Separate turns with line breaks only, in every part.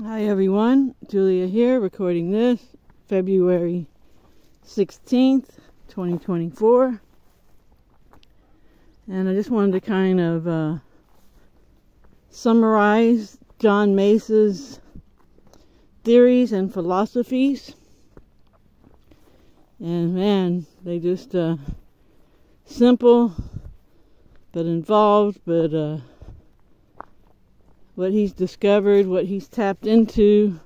Hi everyone, Julia here, recording this February 16th, 2024. And I just wanted to kind of summarize John Mace's theories and philosophies. And man, they just simple but involved, but what he's discovered, what he's tapped into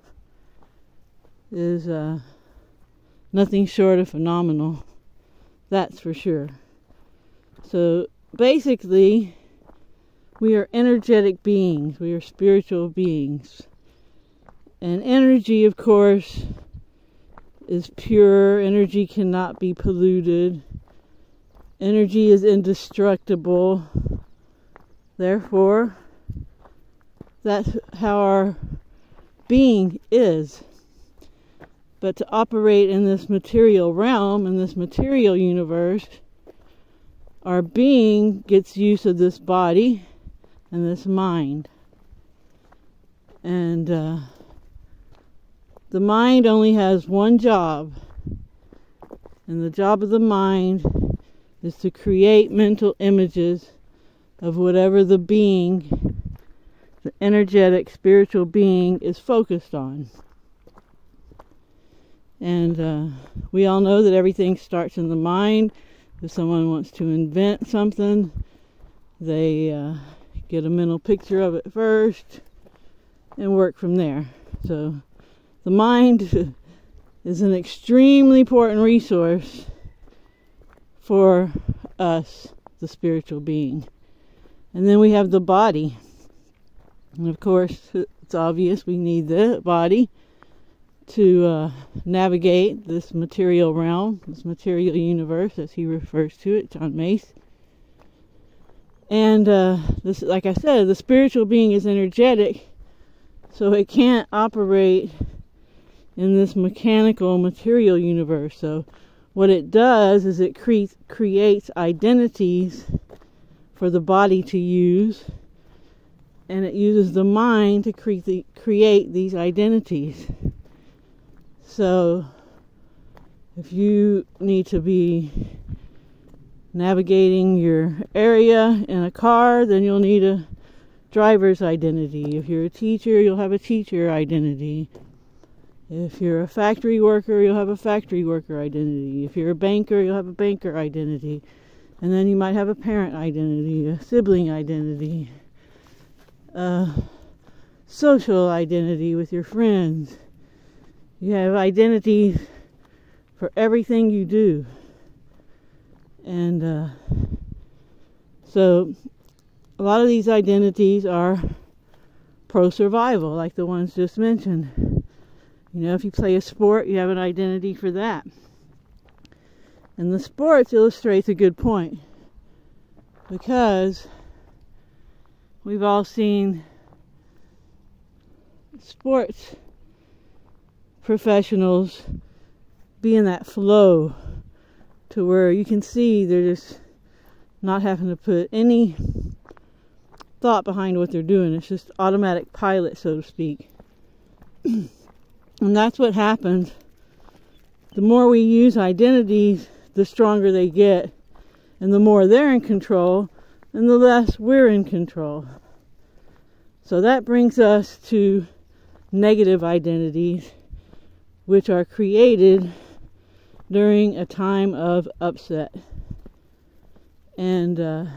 is nothing short of phenomenal. That's for sure. So basically, we are energetic beings. We are spiritual beings. And energy, of course, is pure. Energy cannot be polluted. Energy is indestructible. Therefore, that's how our being is. But to operate in this material realm, in this material universe, our being gets use of this body and this mind. And the mind only has one job. And the job of the mind is to create mental images of whatever the being, the energetic spiritual being, is focused on. And we all know that everything starts in the mind. If someone wants to invent something, they get a mental picture of it first and work from there. So the mind is an extremely important resource for us, the spiritual being. And then we have the body. And of course, it's obvious we need the body to navigate this material realm, this material universe, as he refers to it, John Mace. And this, like I said, the spiritual being is energetic, so it can't operate in this mechanical material universe. So what it does is it creates identities for the body to use. And it uses the mind to create these identities. So, if you need to be navigating your area in a car, then you'll need a driver's identity. If you're a teacher, you'll have a teacher identity. If you're a factory worker, you'll have a factory worker identity. If you're a banker, you'll have a banker identity. And then you might have a parent identity, a sibling identity, social identity with your friends. You have identities for everything you do. And so a lot of these identities are pro-survival, like the ones just mentioned. You know, if you play a sport, you have an identity for that. And the sports illustrates a good point, because we've all seen sports professionals be in that flow to where you can see they're just not having to put any thought behind what they're doing. It's just automatic pilot, so to speak. And that's what happens. The more we use identities, the stronger they get. And the more they're in control, and the less we're in control. So that brings us to negative identities, which are created during a time of upset. And an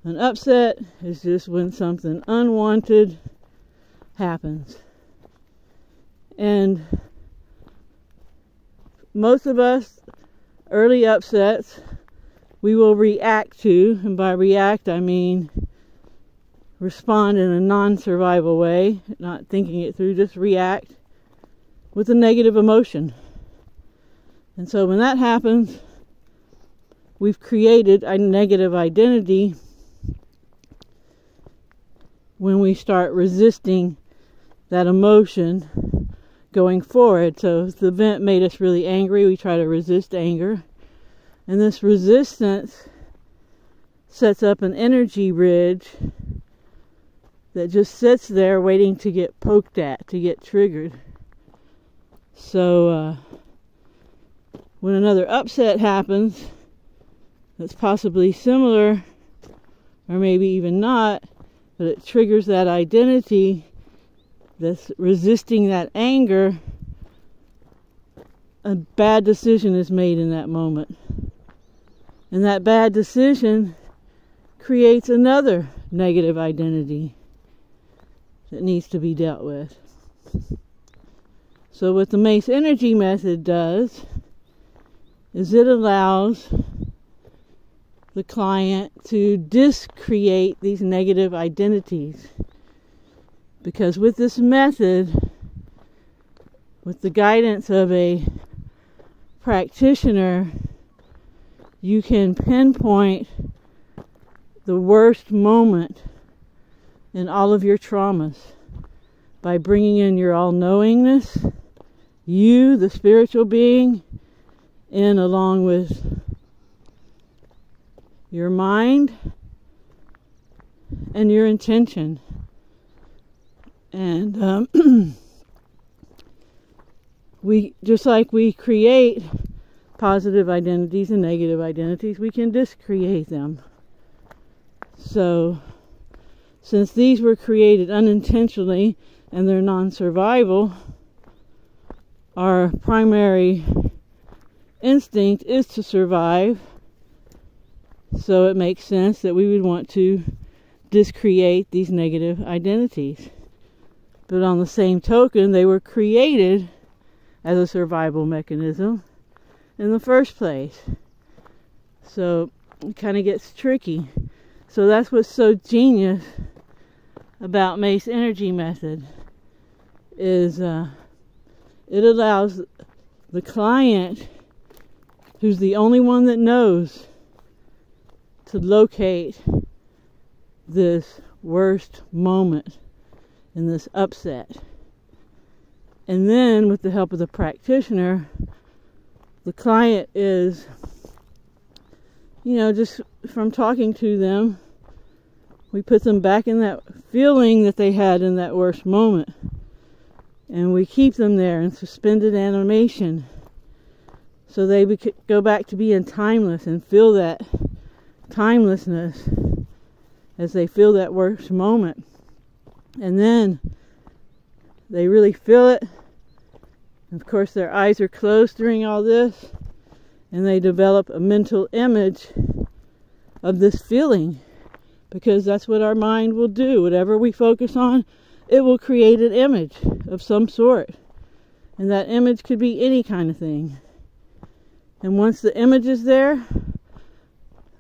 upset is just when something unwanted happens. And most of us, early upsets, we will react to, and by react I mean respond in a non-survival way, not thinking it through, just react with a negative emotion. And so when that happens, we've created a negative identity when we start resisting that emotion going forward. So if the event made us really angry, we try to resist anger. And this resistance sets up an energy ridge that just sits there waiting to get poked at, to get triggered. So when another upset happens that's possibly similar, or maybe even not, but it triggers that identity that's resisting that anger, a bad decision is made in that moment. And that bad decision creates another negative identity that needs to be dealt with. So what the Mace energy method does is it allows the client to discreate these negative identities. Because with this method, with the guidance of a practitioner, you can pinpoint the worst moment in all of your traumas by bringing in your all-knowingness, you, the spiritual being, in along with your mind and your intention. And we, just like we create positive identities and negative identities, we can discreate them. So, since these were created unintentionally and they're non-survival, our primary instinct is to survive. So it makes sense that we would want to discreate these negative identities. But on the same token, they were created as a survival mechanism in the first place. So it kind of gets tricky. So that's what's so genius about Mace energy method, is it allows the client, who's the only one that knows, to locate this worst moment in this upset. And then with the help of the practitioner, the client is, just from talking to them, we put them back in that feeling that they had in that worst moment. And we keep them there in suspended animation. So they go back to being timeless and feel that timelessness as they feel that worst moment. And then they really feel it. Of course, their eyes are closed during all this, and they develop a mental image of this feeling, because that's what our mind will do. Whatever we focus on, it will create an image of some sort, and that image could be any kind of thing. And once the image is there,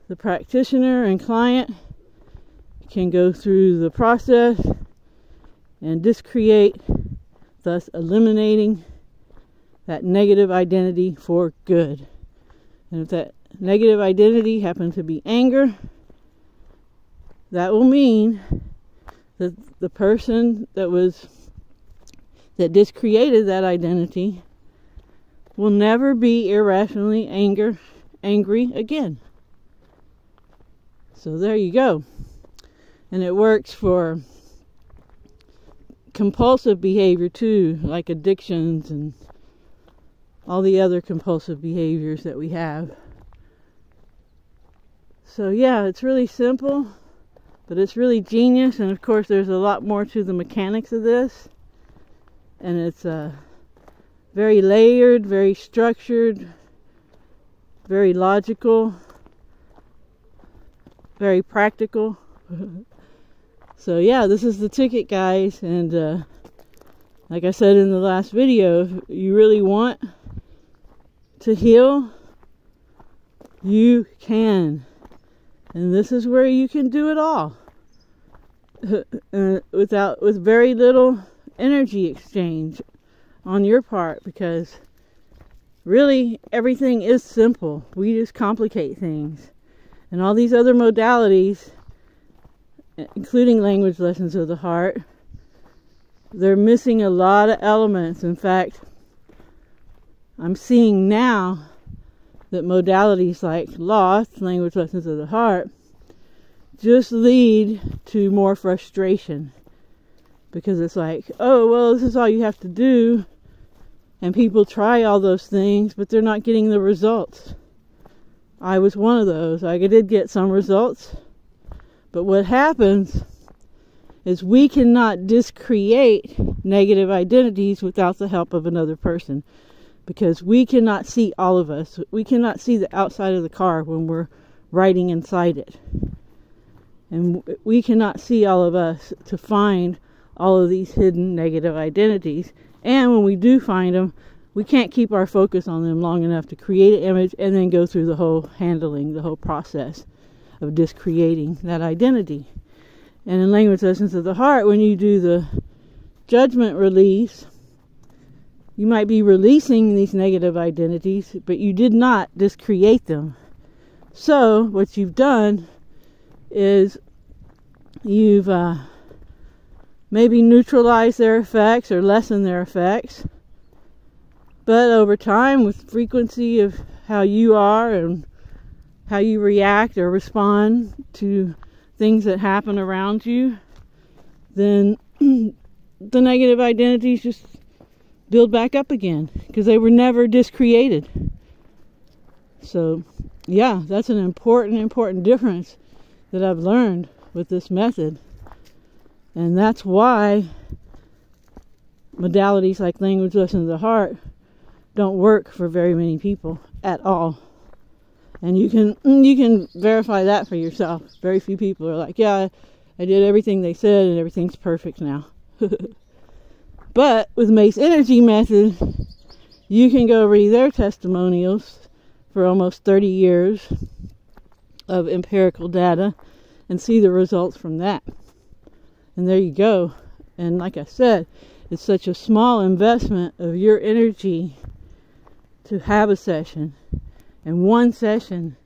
the practitioner and client can go through the process and discreate, thus eliminating that negative identity for good. And if that negative identity happens to be anger, that will mean that the person that discreated that identity will never be irrationally angry again. So there you go. And it works for compulsive behavior too, like addictions and all the other compulsive behaviors that we have. So yeah, it's really simple, but it's really genius. And of course there's a lot more to the mechanics of this, and it's very layered, very structured, very logical, very practical. So yeah, this is the ticket, guys. And like I said in the last video, if you really want to heal, you can. And this is where you can do it all with very little energy exchange on your part, because really everything is simple. We just complicate things. And all these other modalities, including language lessons of the heart, they're missing a lot of elements. In fact, I'm seeing now that modalities like Lost, language lessons of the heart, just lead to more frustration. Because it's like, oh, well, this is all you have to do. And people try all those things, but they're not getting the results. I was one of those. I did get some results. But what happens is we cannot discreate negative identities without the help of another person. Because we cannot see all of us. We cannot see the outside of the car when we're riding inside it. And we cannot see all of us to find all of these hidden negative identities. And when we do find them, we can't keep our focus on them long enough to create an image and then go through the whole handling, the whole process of discreating that identity. And in Language Lessons of the Heart, when you do the judgment release, you might be releasing these negative identities, but you did not discreate them. So what you've done is you've maybe neutralized their effects or lessened their effects. But over time, with frequency of how you are and how you react or respond to things that happen around you, then the negative identities just build back up again because they were never discreated. So, yeah, that's an important difference that I've learned with this method. And that's why modalities like Language Lessons of the Heart don't work for very many people at all. And you can verify that for yourself. Very few people are like, yeah, I did everything they said and everything's perfect now. But with Mace Energy Method, you can go read their testimonials for almost 30 years of empirical data and see the results from that. And there you go. And like I said, it's such a small investment of your energy to have a session. And one session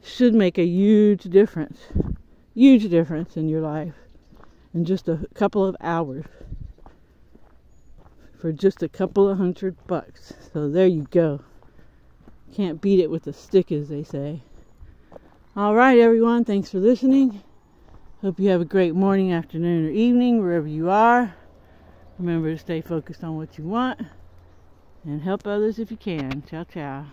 should make a huge difference in your life in just a couple of hours for just a couple of $100. So there you go. Can't beat it with a stick, as they say. All right, everyone. Thanks for listening. Hope you have a great morning, afternoon, or evening, wherever you are. Remember to stay focused on what you want and help others if you can. Ciao, ciao.